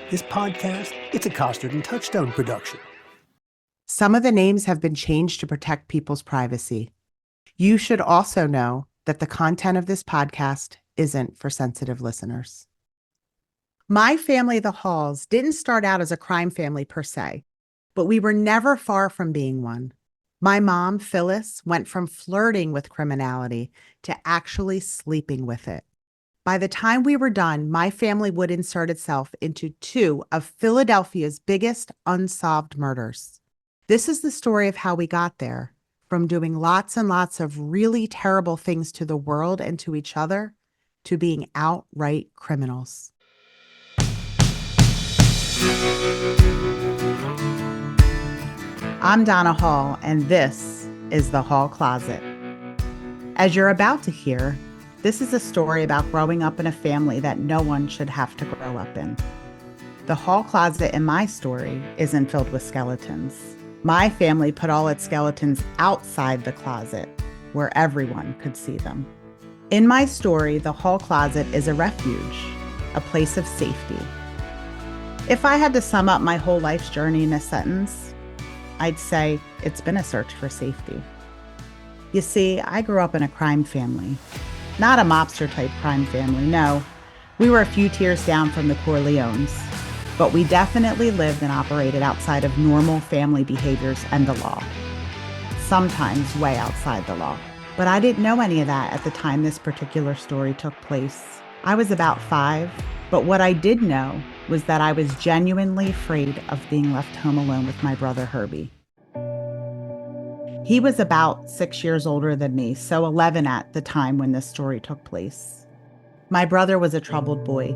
This podcast, it's a Costard Touchstone Production. Some of the names have been changed to protect people's privacy. You should also know that the content of this podcast isn't for sensitive listeners. My family, the Halls, didn't start out as a crime family per se, but we were never far from being one. My mom, Phyllis, went from flirting with criminality to actually sleeping with it. By the time we were done, my family would insert itself into two of Philadelphia's biggest unsolved murders. This is the story of how we got there, from doing lots and lots of really terrible things to the world and to each other, to being outright criminals. I'm Donna Hall, and this is The Hall Closet. As you're about to hear, this is a story about growing up in a family that no one should have to grow up in. The hall closet in my story isn't filled with skeletons. My family put all its skeletons outside the closet, where everyone could see them. In my story, the hall closet is a refuge, a place of safety. If I had to sum up my whole life's journey in a sentence, I'd say it's been a search for safety. You see, I grew up in a crime family. Not a mobster-type crime family, no. We were a few tiers down from the Corleone'S, but we definitely lived and operated outside of normal family behaviors and the law. Sometimes way outside the law. But I didn't know any of that at the time this particular story took place. I was about 5, but what I did know was that I was genuinely afraid of being left home alone with my brother Herbie. He was about 6 years older than me, so 11 at the time when this story took place. My brother was a troubled boy.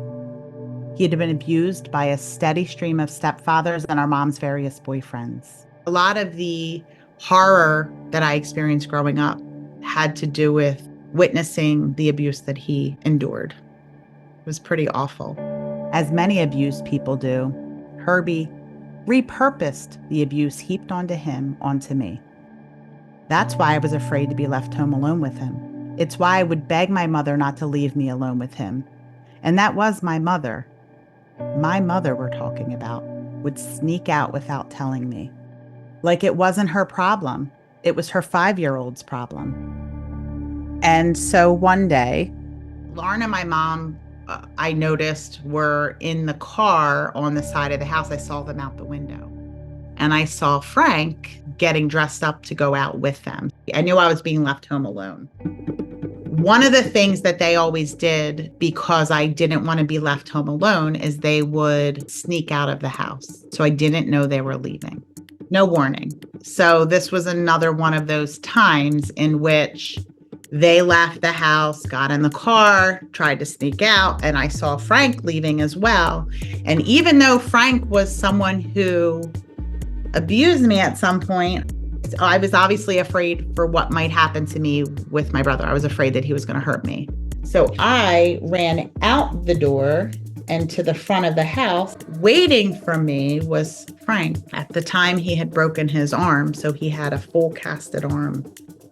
He had been abused by a steady stream of stepfathers and our mom's various boyfriends. A lot of the horror that I experienced growing up had to do with witnessing the abuse that he endured. It was pretty awful. As many abused people do, Herbie repurposed the abuse heaped onto him onto me. That's why I was afraid to be left home alone with him. It's why I would beg my mother not to leave me alone with him. And that was my mother. My mother we're talking about would sneak out without telling me. Like it wasn't her problem. It was her 5-year-old's problem. And so one day, Lauren and my mom, I noticed, were in the car on the side of the house. I saw them out the window. And I saw Frank getting dressed up to go out with them. I knew I was being left home alone. One of the things that they always did, because I didn't want to be left home alone, is they would sneak out of the house. So I didn't know they were leaving. No warning. So this was another one of those times in which they left the house, got in the car, tried to sneak out, and I saw Frank leaving as well. And even though Frank was someone who abused me at some point, I was obviously afraid for what might happen to me with my brother. I was afraid that he was going to hurt me. So I ran out the door and to the front of the house. Waiting for me was Frank. At the time, he had broken his arm, so he had a full casted arm.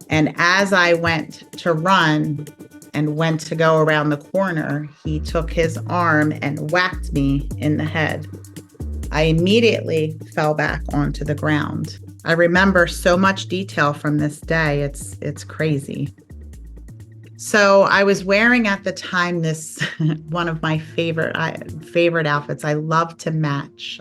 And as I went to run and went to go around the corner, he took his arm and whacked me in the head. I immediately fell back onto the ground. I remember so much detail from this day. It's crazy. So I was wearing at the time this one of my favorite outfits. I loved to match.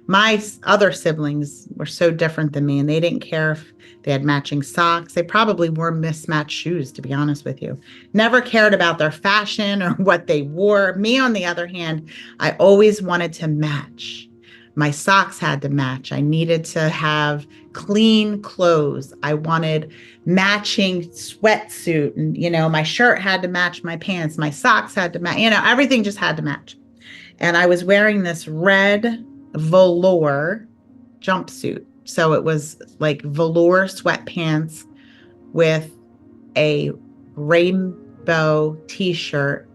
My other siblings were so different than me, and they didn't care if they had matching socks. They probably wore mismatched shoes, to be honest with you. Never cared about their fashion or what they wore. Me, on the other hand, I always wanted to match. My socks had to match. I needed to have clean clothes. I wanted matching sweatsuit, and, my shirt had to match my pants. My socks had to match, everything just had to match. And I was wearing this red velour jumpsuit. So it was like velour sweatpants with a rainbow t-shirt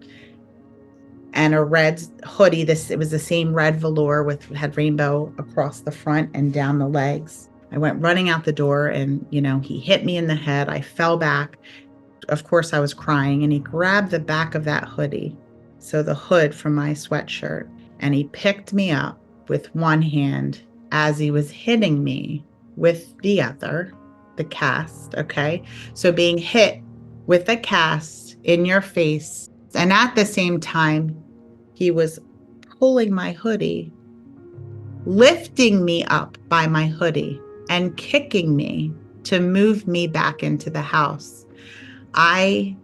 and a red hoodie. It was the same red velour had rainbow across the front and down the legs. I went running out the door and, he hit me in the head. I fell back. Of course, I was crying, and he grabbed the back of that hoodie. So the hood from my sweatshirt, and he picked me up with one hand as he was hitting me with the other, the cast, okay? So being hit with a cast in your face, and at the same time, he was pulling my hoodie, lifting me up by my hoodie, and kicking me to move me back into the house. I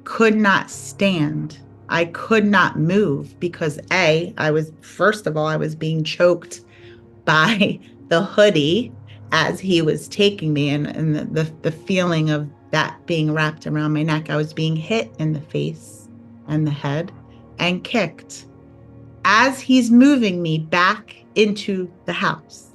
could not stand. I could not move because first of all, I was being choked by the hoodie as he was taking me, and the feeling of that being wrapped around my neck. I was being hit in the face and the head and kicked as he's moving me back into the house.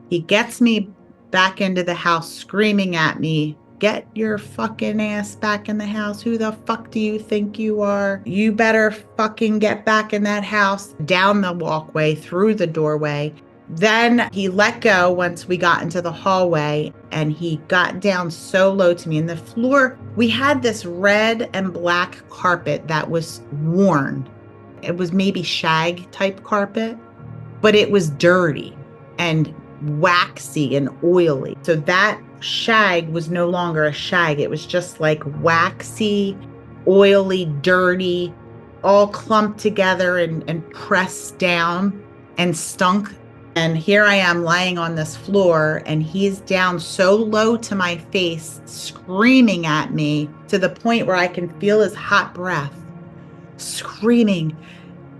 He gets me back into the house screaming at me, "Get your fucking ass back in the house. Who the fuck do you think you are? You better fucking get back in that house." Down the walkway, through the doorway. Then he let go once we got into the hallway, and he got down so low to me. And the floor, we had this red and black carpet that was worn. It was maybe shag type carpet, but it was dirty and waxy and oily. So that shag was no longer a shag. It was just like waxy, oily, dirty, all clumped together and pressed down and stunk. And here I am lying on this floor, and he's down so low to my face, screaming at me to the point where I can feel his hot breath, screaming,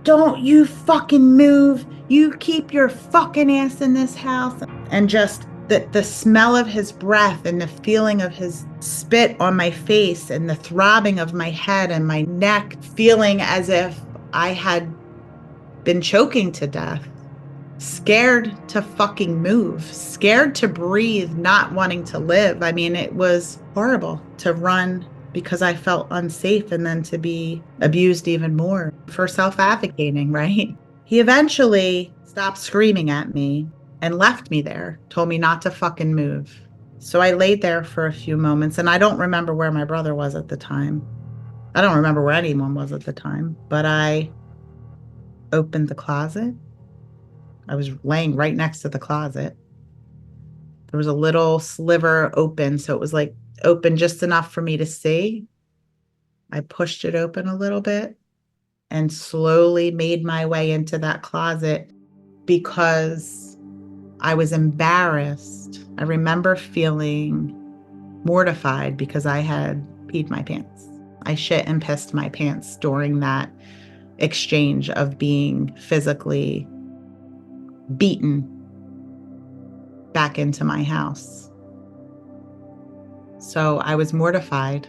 "Don't you fucking move. You keep your fucking ass in this house." And just the smell of his breath and the feeling of his spit on my face and the throbbing of my head and my neck, feeling as if I had been choking to death. Scared to fucking move, scared to breathe, not wanting to live. I mean, it was horrible to run because I felt unsafe, and then to be abused even more for self-advocating, right? He eventually stopped screaming at me and left me there, told me not to fucking move. So I laid there for a few moments, and I don't remember where my brother was at the time. I don't remember where anyone was at the time, but I opened the closet. I was laying right next to the closet. There was a little sliver open, so it was like open just enough for me to see. I pushed it open a little bit and slowly made my way into that closet because I was embarrassed. I remember feeling mortified because I had peed my pants. I shit and pissed my pants during that exchange of being physically beaten back into my house. So I was mortified,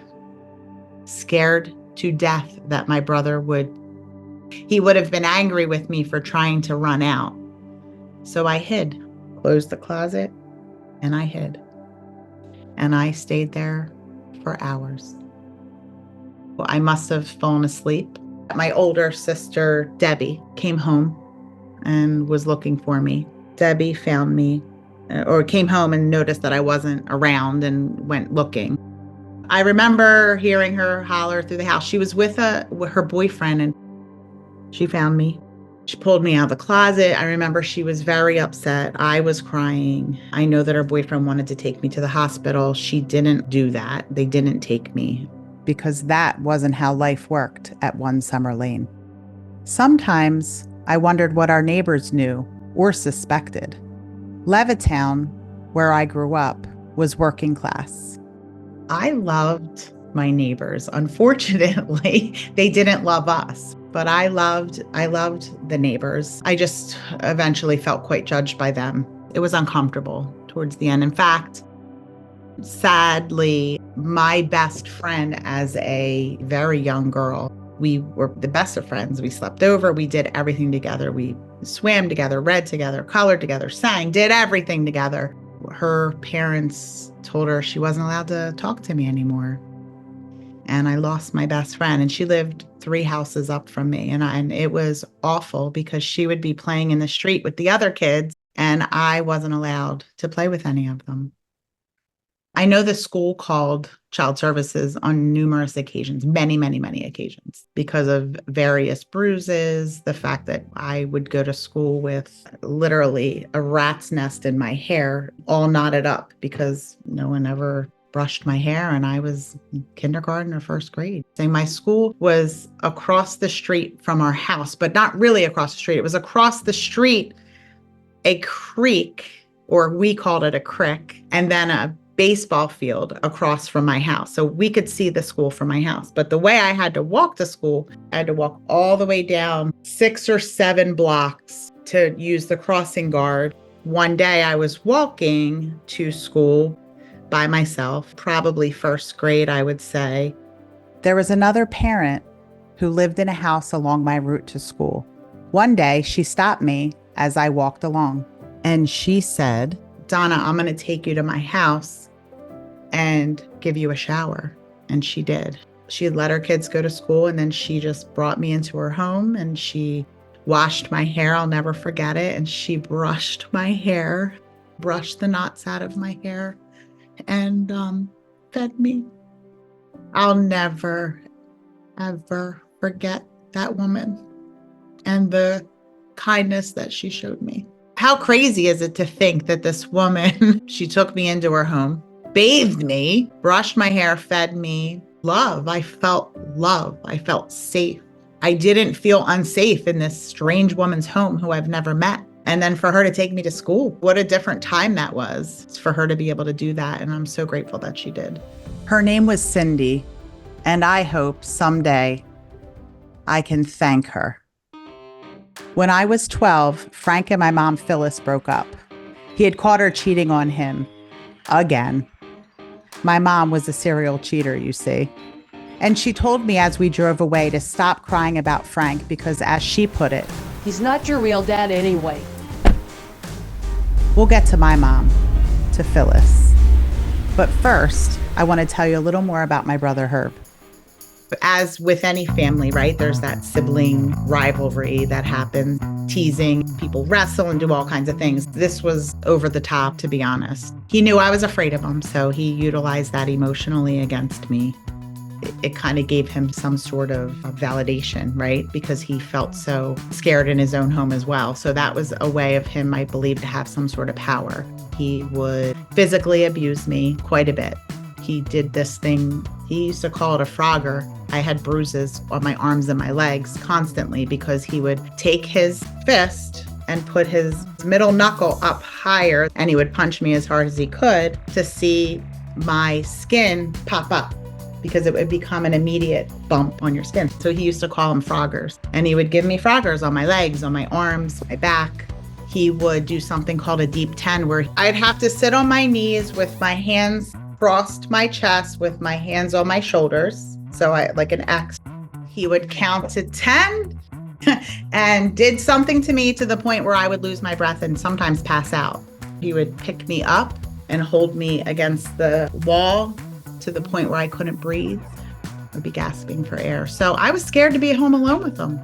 scared to death that my brother would have been angry with me for trying to run out. So I hid, closed the closet, and I hid. And I stayed there for hours. Well, I must have fallen asleep. My older sister, Debbie, came home and was looking for me. Debbie found me, or came home and noticed that I wasn't around and went looking. I remember hearing her holler through the house. She was with her boyfriend, and she found me. She pulled me out of the closet. I remember she was very upset. I was crying. I know that her boyfriend wanted to take me to the hospital. She didn't do that. They didn't take me because that wasn't how life worked at One Summer Lane. Sometimes I wondered what our neighbors knew or suspected. Levittown, where I grew up, was working class. I loved my neighbors. Unfortunately, they didn't love us, but I loved the neighbors. I just eventually felt quite judged by them. It was uncomfortable towards the end. In fact, sadly, my best friend as a very young girl, we were the best of friends. We slept over. We did everything together. We swam together, read together, colored together, sang, did everything together. Her parents told her she wasn't allowed to talk to me anymore. And I lost my best friend, and she lived 3 houses up from me. And it was awful because she would be playing in the street with the other kids, and I wasn't allowed to play with any of them. I know the school called child services on numerous occasions, many, many, many occasions, because of various bruises, the fact that I would go to school with literally a rat's nest in my hair, all knotted up because no one ever brushed my hair, and I was in kindergarten or first grade. Saying my school was across the street from our house, but not really across the street. It was across the street, a creek, or we called it a crick, and then a baseball field across from my house. So we could see the school from my house. But the way I had to walk to school, I had to walk all the way down 6 or 7 blocks to use the crossing guard. One day I was walking to school by myself, probably first grade, I would say. There was another parent who lived in a house along my route to school. One day she stopped me as I walked along, and she said, "Donna, I'm going to take you to my house and give you a shower." And she did. She let her kids go to school, and then she just brought me into her home, and she washed my hair. I'll never forget it. And she brushed my hair, brushed the knots out of my hair, and fed me. I'll never, ever forget that woman and the kindness that she showed me. How crazy is it to think that this woman, she took me into her home, bathed me, brushed my hair, fed me love. I felt love. I felt safe. I didn't feel unsafe in this strange woman's home who I've never met. And then for her to take me to school, what a different time that was for her to be able to do that. And I'm so grateful that she did. Her name was Cindy, and I hope someday I can thank her. When I was 12, Frank and my mom, Phyllis, broke up. He had caught her cheating on him again. My mom was a serial cheater, you see. And she told me as we drove away to stop crying about Frank because, as she put it, he's not your real dad anyway. We'll get to my mom, to Phyllis. But first, I want to tell you a little more about my brother Herb. As with any family, right, there's that sibling rivalry that happens, teasing, people wrestle and do all kinds of things. This was over the top, to be honest. He knew I was afraid of him, so he utilized that emotionally against me. It kind of gave him some sort of validation, right? Because he felt so scared in his own home as well. So that was a way of him, I believe, to have some sort of power. He would physically abuse me quite a bit. He did this thing, he used to call it a Frogger. I had bruises on my arms and my legs constantly because he would take his fist and put his middle knuckle up higher, and he would punch me as hard as he could to see my skin pop up, because it would become an immediate bump on your skin. So he used to call them Froggers. And he would give me Froggers on my legs, on my arms, my back. He would do something called a deep 10, where I'd have to sit on my knees with my hands across my chest with my hands on my shoulders. So I like an X. He would count to 10 and did something to me to the point where I would lose my breath and sometimes pass out. He would pick me up and hold me against the wall to the point where I couldn't breathe. I'd be gasping for air. So I was scared to be at home alone with him.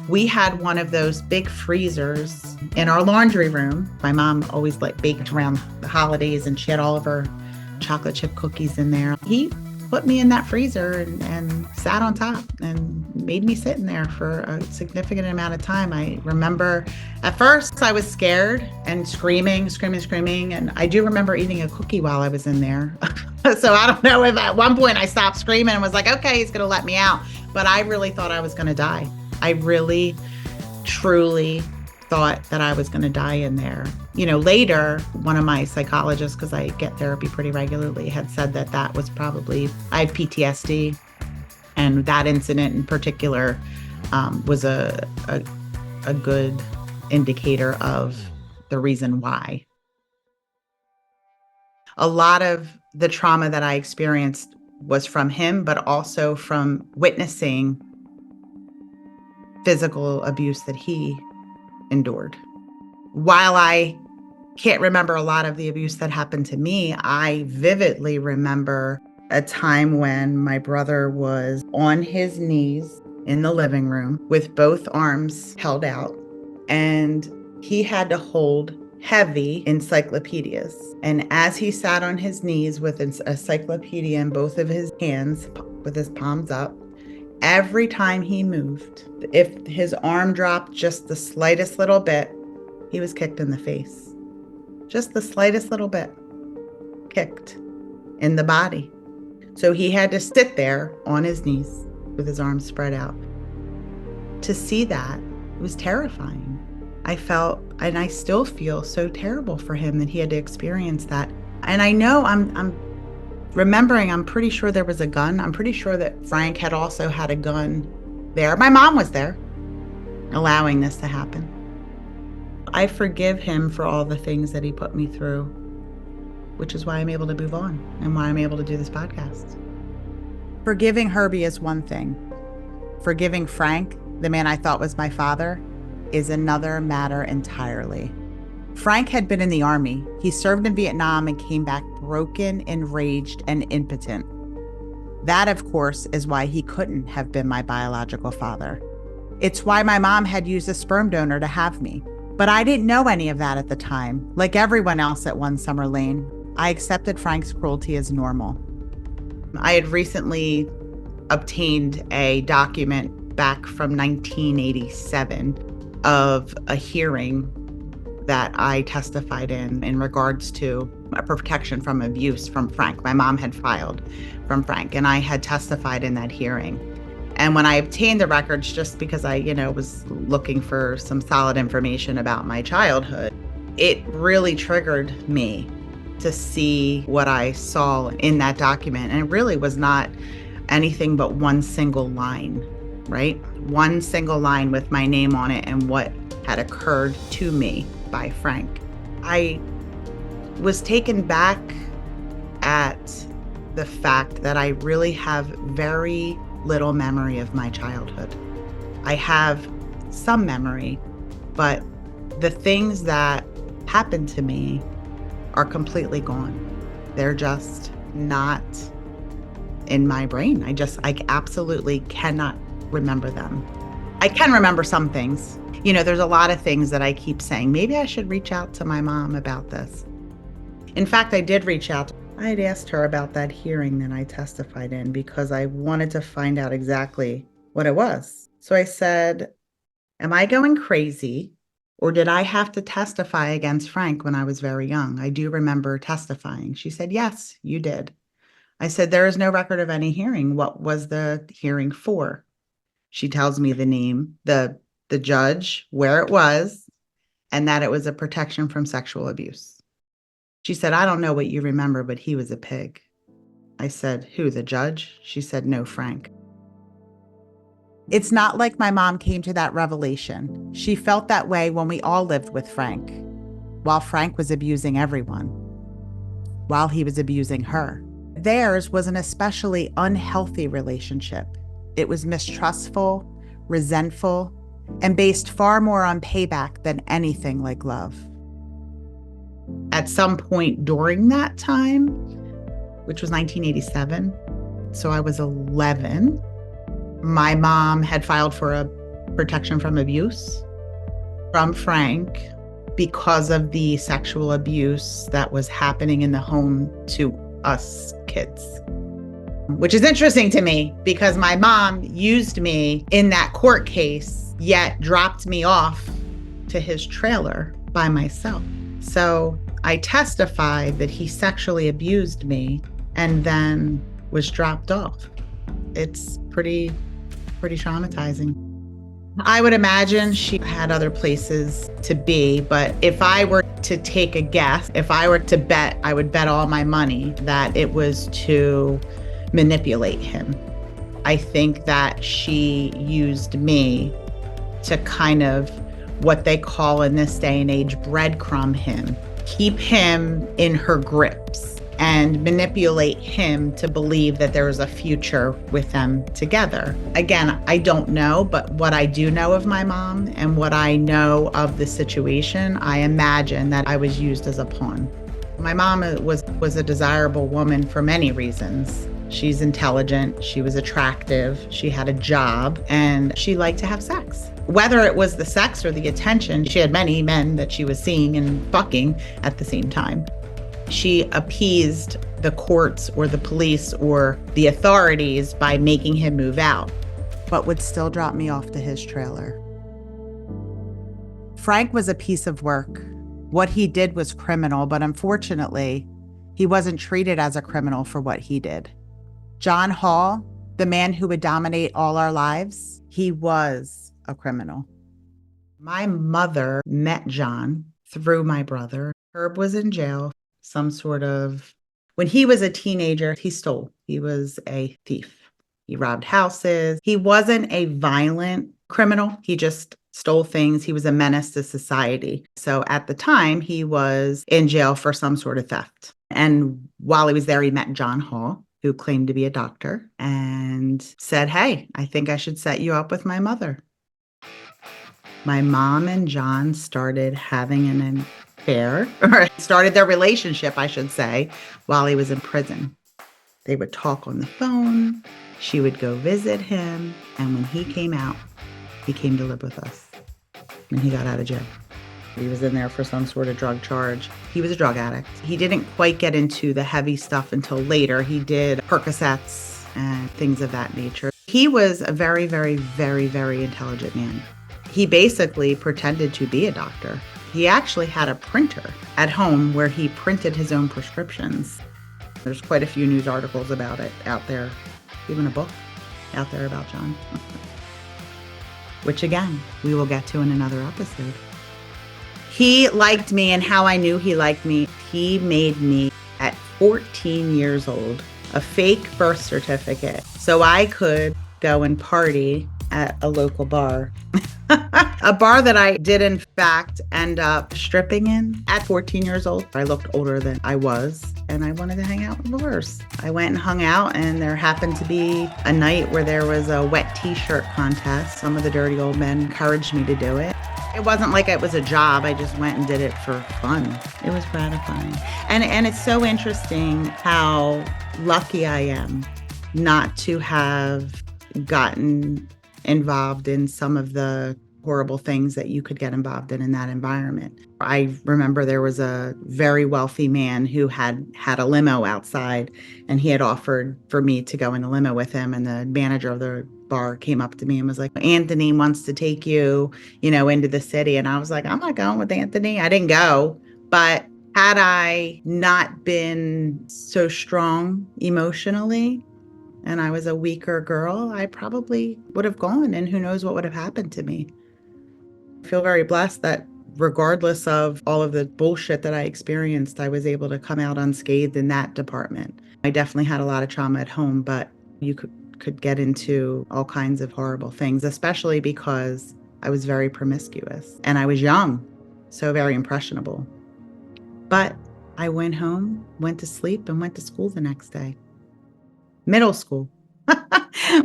We had one of those big freezers in our laundry room. My mom always baked around the holidays, and she had all of her chocolate chip cookies in there. He put me in that freezer and sat on top and made me sit in there for a significant amount of time. I remember at first I was scared and screaming. And I do remember eating a cookie while I was in there. So I don't know if at one point I stopped screaming and was like, okay, he's going to let me out. But I really thought I was going to die. I really, truly thought that I was going to die in there. You know, later, one of my psychologists, because I get therapy pretty regularly, had said that that was probably, I have PTSD. And that incident in particular was a good indicator of the reason why. A lot of the trauma that I experienced was from him, but also from witnessing physical abuse that he endured. While I can't remember a lot of the abuse that happened to me, I vividly remember a time when my brother was on his knees in the living room with both arms held out, and he had to hold heavy encyclopedias. And as he sat on his knees with an encyclopedia in both of his hands, with his palms up, every time he moved, if his arm dropped just the slightest little bit, he was kicked in the face. Just the slightest little bit, kicked in the body. So he had to sit there on his knees with his arms spread out. To see that, it was terrifying. I felt, and I still feel, so terrible for him that he had to experience that. And I know I'm remembering, I'm pretty sure there was a gun. I'm pretty sure that Frank had also had a gun there. My mom was there, allowing this to happen. I forgive him for all the things that he put me through, which is why I'm able to move on and why I'm able to do this podcast. Forgiving Herbie is one thing. Forgiving Frank, the man I thought was my father, is another matter entirely. Frank had been in the Army. He served in Vietnam and came back broken, enraged, and impotent. That, of course, is why he couldn't have been my biological father. It's why my mom had used a sperm donor to have me. But I didn't know any of that at the time. Like everyone else at One Summer Lane, I accepted Frank's cruelty as normal. I had recently obtained a document back from 1987 of a hearing that I testified in regards to a protection from abuse from Frank. My mom had filed from Frank, and I had testified in that hearing. And when I obtained the records, just because I, was looking for some solid information about my childhood, it really triggered me to see what I saw in that document. And it really was not anything but one single line, right? One single line with my name on it and what had occurred to me by Frank. I was taken back at the fact that I really have very little memory of my childhood. I have some memory, but the things that happened to me are completely gone. They're just not in my brain. I absolutely cannot remember them. I can remember some things. There's a lot of things that I keep saying, maybe I should reach out to my mom about this. In fact, I did reach out. I had asked her about that hearing that I testified in because I wanted to find out exactly what it was. So I said, am I going crazy, or did I have to testify against Frank when I was very young? I do remember testifying. She said, yes, you did. I said, there is no record of any hearing. What was the hearing for? She tells me the name, the judge, where it was, and that it was a protection from sexual abuse. She said, I don't know what you remember, but he was a pig. I said, who, the judge? She said, no, Frank. It's not like my mom came to that revelation. She felt that way when we all lived with Frank, while Frank was abusing everyone, while he was abusing her. Theirs was an especially unhealthy relationship. It was mistrustful, resentful, and based far more on payback than anything like love. At some point during that time, which was 1987, so I was 11, my mom had filed for a protection from abuse from Frank because of the sexual abuse that was happening in the home to us kids. Which is interesting to me because my mom used me in that court case, yet dropped me off to his trailer by myself. So I testified that he sexually abused me and then was dropped off. It's pretty traumatizing. I would imagine she had other places to be, but if I were to take a guess, if I were to bet, I would bet all my money that it was to manipulate him. I think that she used me to kind of, what they call in this day and age, breadcrumb him, keep him in her grips and manipulate him to believe that there was a future with them together. Again, I don't know, but what I do know of my mom and what I know of the situation, I imagine that I was used as a pawn. My mom was a desirable woman for many reasons. She's intelligent, she was attractive, she had a job, and she liked to have sex. Whether it was the sex or the attention, she had many men that she was seeing and fucking at the same time. She appeased the courts or the police or the authorities by making him move out, but would still drop me off to his trailer. Frank was a piece of work. What he did was criminal, but unfortunately, he wasn't treated as a criminal for what he did. John Hall, the man who would dominate all our lives, he was a criminal. My mother met John through my brother. Herb was in jail, when he was a teenager, he stole. He was a thief. He robbed houses. He wasn't a violent criminal. He just stole things. He was a menace to society. So at the time, he was in jail for some sort of theft. And while he was there, he met John Hall, who claimed to be a doctor, and said, "Hey, I think I should set you up with my mother." My mom and John started having an affair, or started their relationship, I should say, while he was in prison. They would talk on the phone. She would go visit him. And when he came out, he came to live with us when he got out of jail. He was in there for some sort of drug charge. He was a drug addict. He didn't quite get into the heavy stuff until later. He did Percocets and things of that nature. He was a very, very, very, very intelligent man. He basically pretended to be a doctor. He actually had a printer at home where he printed his own prescriptions. There's quite a few news articles about it out there, even a book out there about John, which again, we will get to in another episode. He liked me, and how I knew he liked me, he made me at 14 years old a fake birth certificate so I could go and party at a local bar. A bar that I did in fact end up stripping in at 14 years old. I looked older than I was, and I wanted to hang out in bars. I went and hung out, and there happened to be a night where there was a wet t-shirt contest. Some of the dirty old men encouraged me to do it. It wasn't like it was a job. I just went and did it for fun. It was gratifying. And it's so interesting how lucky I am not to have gotten involved in some of the horrible things that you could get involved in that environment. I remember there was a very wealthy man who had a limo outside, and he had offered for me to go in the limo with him. And the manager of the bar came up to me and was like, "Anthony wants to take you, into the city." And I was like, "I'm not going with Anthony." I didn't go, but had I not been so strong emotionally, and I was a weaker girl, I probably would have gone, and who knows what would have happened to me. I feel very blessed that regardless of all of the bullshit that I experienced, I was able to come out unscathed in that department. I definitely had a lot of trauma at home, but you could get into all kinds of horrible things, especially because I was very promiscuous and I was young, so very impressionable. But I went home, went to sleep, and went to school the next day. Middle school,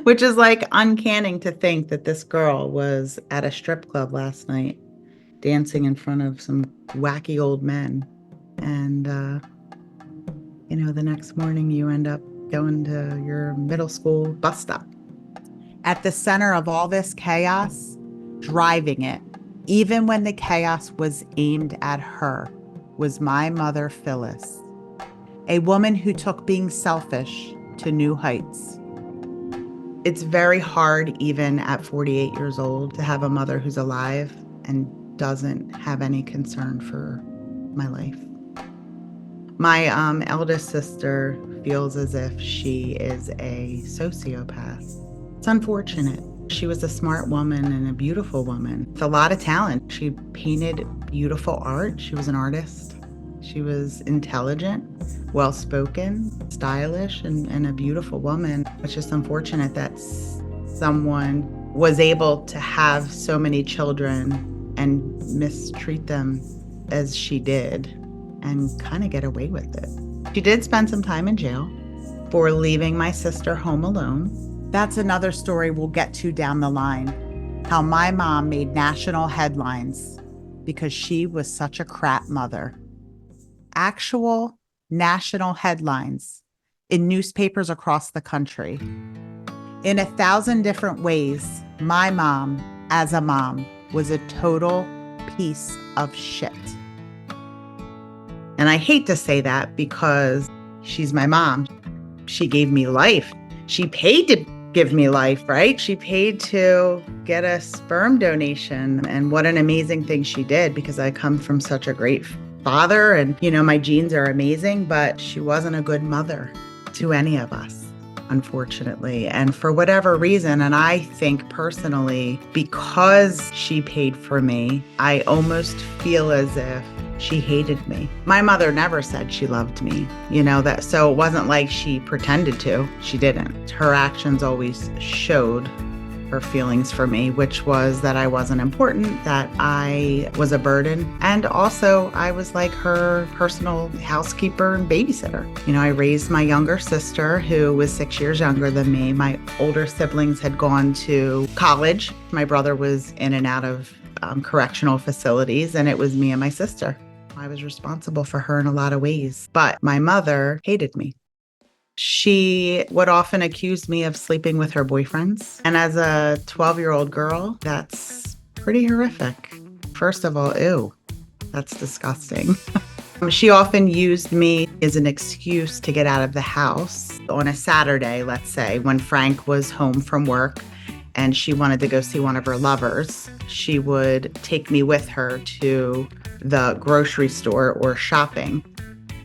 which is like uncanny to think that this girl was at a strip club last night dancing in front of some wacky old men. And, the next morning you end up going to your middle school bus stop. At the center of all this chaos, driving it, even when the chaos was aimed at her, was my mother, Phyllis, a woman who took being selfish to new heights. It's very hard, even at 48 years old, to have a mother who's alive and doesn't have any concern for my life. My eldest sister feels as if she is a sociopath. It's unfortunate. She was a smart woman and a beautiful woman with a lot of talent. She painted beautiful art. She was an artist. She was intelligent, well-spoken, stylish, and a beautiful woman. It's just unfortunate that someone was able to have so many children and mistreat them as she did and kind of get away with it. She did spend some time in jail for leaving my sister home alone. That's another story we'll get to down the line, how my mom made national headlines because she was such a crap mother. Actual national headlines in newspapers across the country. In 1,000 different ways, my mom as a mom was a total piece of shit. And I hate to say that because she's my mom. She gave me life. She paid to give me life, right? She paid to get a sperm donation. And what an amazing thing she did, because I come from such a great father and, my genes are amazing, but she wasn't a good mother to any of us, unfortunately. And for whatever reason, and I think personally, because she paid for me, I almost feel as if she hated me. My mother never said she loved me, so it wasn't like she pretended to. She didn't. Her actions always showed her feelings for me, which was that I wasn't important, that I was a burden, and also I was like her personal housekeeper and babysitter. I raised my younger sister, who was 6 years younger than me. My older siblings had gone to college. My brother was in and out of correctional facilities, and it was me and my sister. I was responsible for her in a lot of ways, but my mother hated me. She would often accuse me of sleeping with her boyfriends. And as a 12-year-old girl, that's pretty horrific. First of all, ew, that's disgusting. She often used me as an excuse to get out of the house. On a Saturday, let's say, when Frank was home from work and she wanted to go see one of her lovers, she would take me with her to the grocery store or shopping.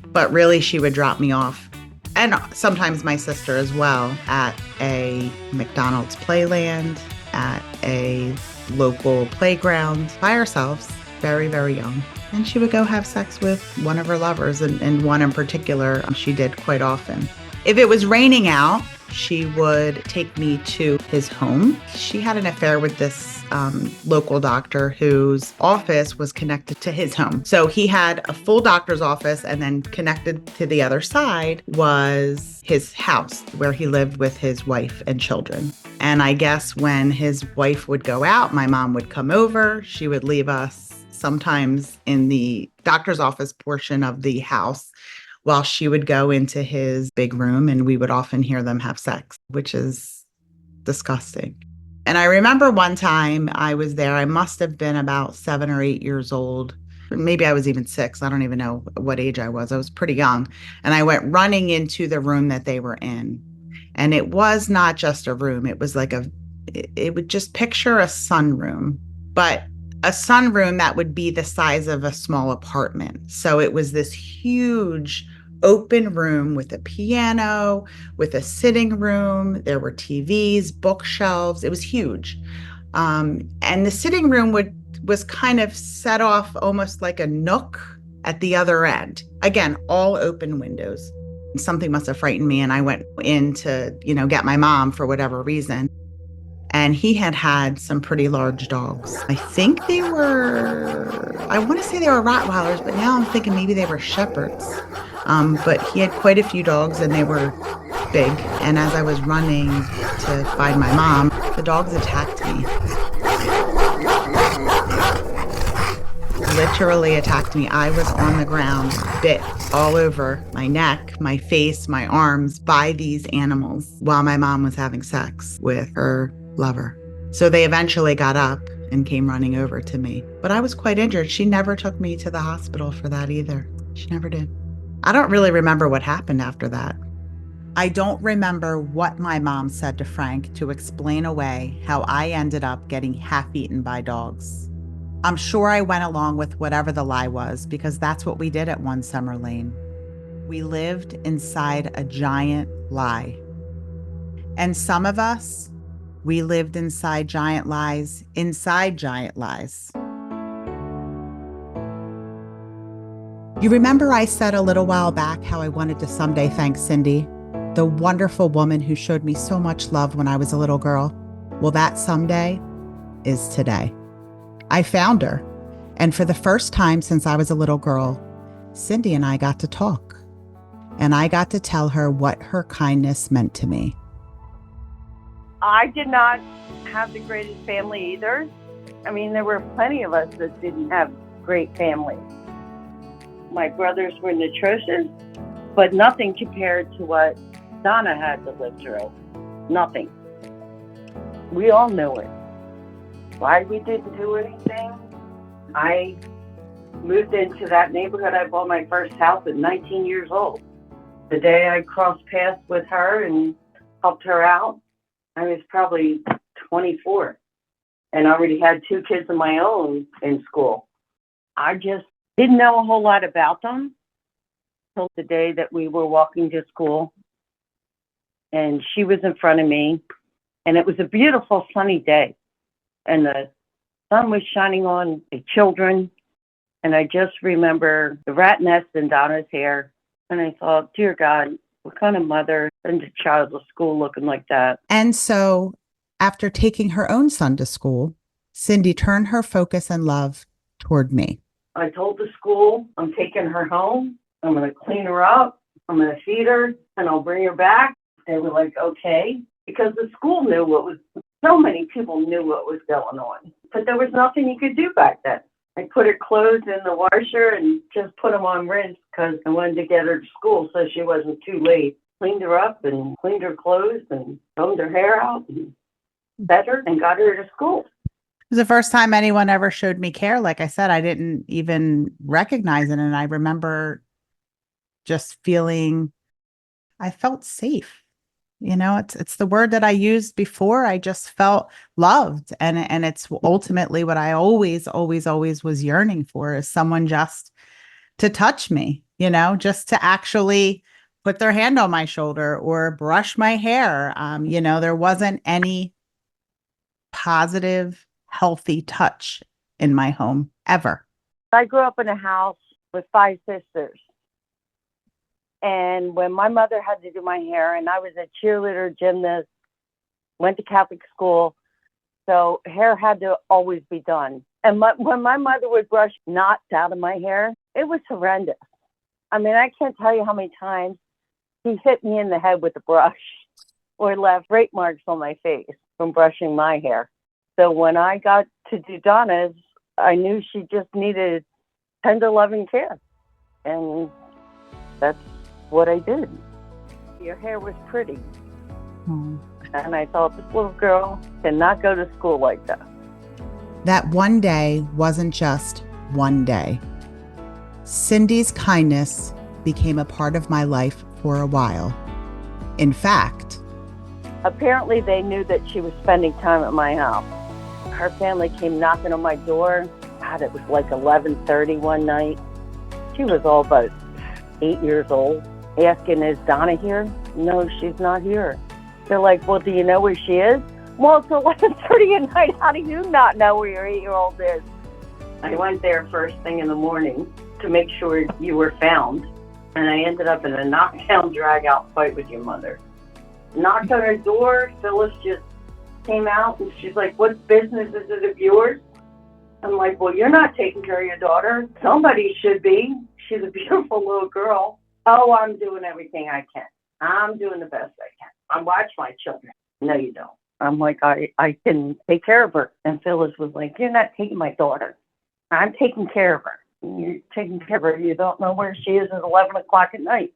But really, she would drop me off, and sometimes my sister as well, at a McDonald's Playland, at a local playground by ourselves, very, very young. And she would go have sex with one of her lovers, and one in particular she did quite often. If it was raining out, she would take me to his home. She had an affair with this local doctor whose office was connected to his home. So he had a full doctor's office, and then connected to the other side was his house where he lived with his wife and children. And I guess when his wife would go out, my mom would come over. She would leave us sometimes in the doctor's office portion of the house, while she would go into his big room, and we would often hear them have sex, which is disgusting. And I remember one time I was there, I must have been about 7 or 8 years old. Maybe I was even 6. I don't even know what age I was. I was pretty young. And I went running into the room that they were in. And it was not just a room. It was like it would just picture a sunroom, but a sunroom that would be the size of a small apartment. So it was this huge open room with a piano, with a sitting room. There were TVs, bookshelves. It was huge. And the sitting room was kind of set off almost like a nook at the other end. Again, all open windows. Something must have frightened me, and I went in to, get my mom for whatever reason. And he had some pretty large dogs. I think I want to say they were Rottweilers, but now I'm thinking maybe they were Shepherds. But he had quite a few dogs, and they were big. And as I was running to find my mom, the dogs attacked me. Literally attacked me. I was on the ground, bit all over my neck, my face, my arms by these animals while my mom was having sex with her lover. So they eventually got up and came running over to me. But I was quite injured. She never took me to the hospital for that either. She never did. I don't really remember what happened after that. I don't remember what my mom said to Frank to explain away how I ended up getting half-eaten by dogs. I'm sure I went along with whatever the lie was, because that's what we did at One Summer Lane. We lived inside a giant lie. And some of us, we lived inside giant lies, inside giant lies. You remember I said a little while back how I wanted to someday thank Cindy, the wonderful woman who showed me so much love when I was a little girl? Well, that someday is today. I found her, and for the first time since I was a little girl, Cindy and I got to talk, and I got to tell her what her kindness meant to me. I did not have the greatest family either. I mean, there were plenty of us that didn't have great families. My brothers were atrocious, but nothing compared to what Donna had to live through. Nothing. We all knew it. why we didn't do anything. I moved into that neighborhood. I bought my first house at 19 years old. The day I crossed paths with her and helped her out, I was probably 24 and already had 2 kids of my own in school. I just didn't know a whole lot about them until the day that we were walking to school, and she was in front of me, and it was a beautiful sunny day, and the sun was shining on the children, and I just remember the rat nest in Donna's hair, and I thought, dear God, what kind of mother sends a child to school looking like that? And so after taking her own son to school, Cindy turned her focus and love toward me. I told the school, I'm taking her home. I'm going to clean her up. I'm going to feed her, and I'll bring her back. They were like, okay, because the school knew so many people knew what was going on. But there was nothing you could do back then. I put her clothes in the washer and just put them on rinse because I wanted to get her to school so she wasn't too late. Cleaned her up and cleaned her clothes and combed her hair out and fed her and got her to school. It was the first time anyone ever showed me care. Like I said, I didn't even recognize it. And I remember just I felt safe. You know, it's the word that I used before. I just felt loved. And it's ultimately what I always was yearning for, is someone just to touch me, you know, just to actually put their hand on my shoulder or brush my hair. You know, there wasn't any positive, healthy touch in my home ever. I grew up in a house with 5 sisters. And when my mother had to do my hair, and I was a cheerleader, gymnast, went to Catholic school, so hair had to always be done. And when my mother would brush knots out of my hair, it was horrendous. I mean, I can't tell you how many times he hit me in the head with a brush or left rape marks on my face from brushing my hair. So when I got to do Donna's, I knew she just needed tender, loving care. And that's what I did. Your hair was pretty. And I thought, this little girl cannot go to school like that. That one day wasn't just one day. Cindy's kindness became a part of my life for a while. In fact, apparently they knew that she was spending time at my house. Her family came knocking on my door. God, it was like 11:30 one night. She was all but 8 years old, asking, is Donna here? No, she's not here. They're like, well, do you know where she is? Well, it's 11:30 at night. How do you not know where your 8-year-old is? I went there first thing in the morning to make sure you were found. And I ended up in a knockdown, drag-out fight with your mother. Knocked on her door. Phyllis just came out, and she's like, what business is it of yours? I'm like, well, you're not taking care of your daughter. Somebody should be. She's a beautiful little girl. Oh, I'm doing everything I can. I'm doing the best I can. I watch my children. No, you don't. I'm like, I can take care of her. And Phyllis was like, you're not taking my daughter. I'm taking care of her. You're taking care of her. You don't know where she is at 11 o'clock at night.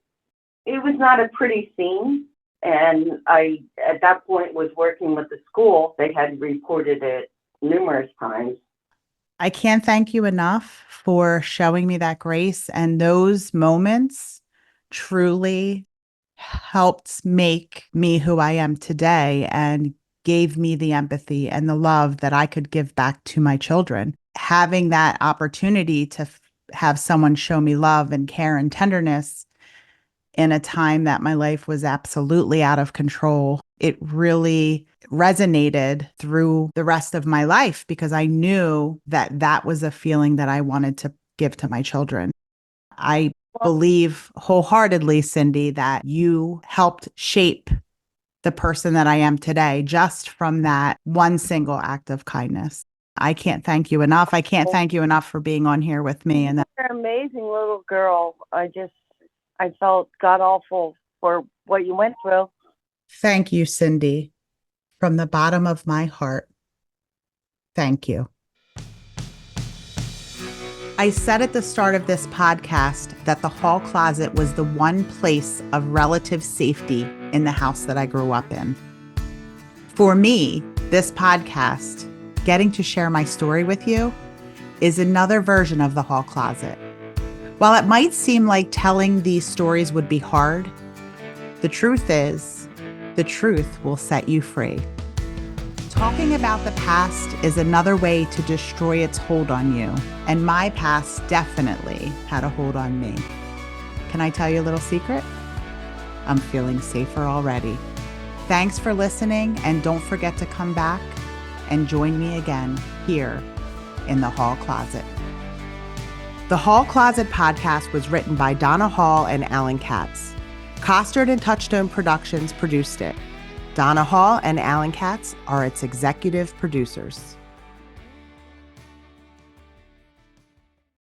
It was not a pretty scene. And I, at that point, was working with the school. They had reported it numerous times. I can't thank you enough for showing me that grace. And those moments truly helped make me who I am today and gave me the empathy and the love that I could give back to my children. Having that opportunity to have someone show me love and care and tenderness in a time that my life was absolutely out of control, it really resonated through the rest of my life because I knew that that was a feeling that I wanted to give to my children. I believe wholeheartedly, Cindy, that you helped shape the person that I am today just from that one single act of kindness. I can't thank you enough. I can't thank you enough for being on here with me. And you're an amazing little girl. I felt god awful for what you went through. Thank you, Cindy. From the bottom of my heart, thank you. I said at the start of this podcast that the hall closet was the one place of relative safety in the house that I grew up in. For me, this podcast getting to share my story with you is another version of the hall closet. While it might seem like telling these stories would be hard, the truth is, the truth will set you free. Talking about the past is another way to destroy its hold on you, and my past definitely had a hold on me. Can I tell you a little secret? I'm feeling safer already. Thanks for listening, and don't forget to come back and join me again here in the Hall Closet. The Hall Closet podcast was written by Donna Hall and Alan Katz. Costard and Touchstone Productions produced it. Donna Hall and Alan Katz are its executive producers.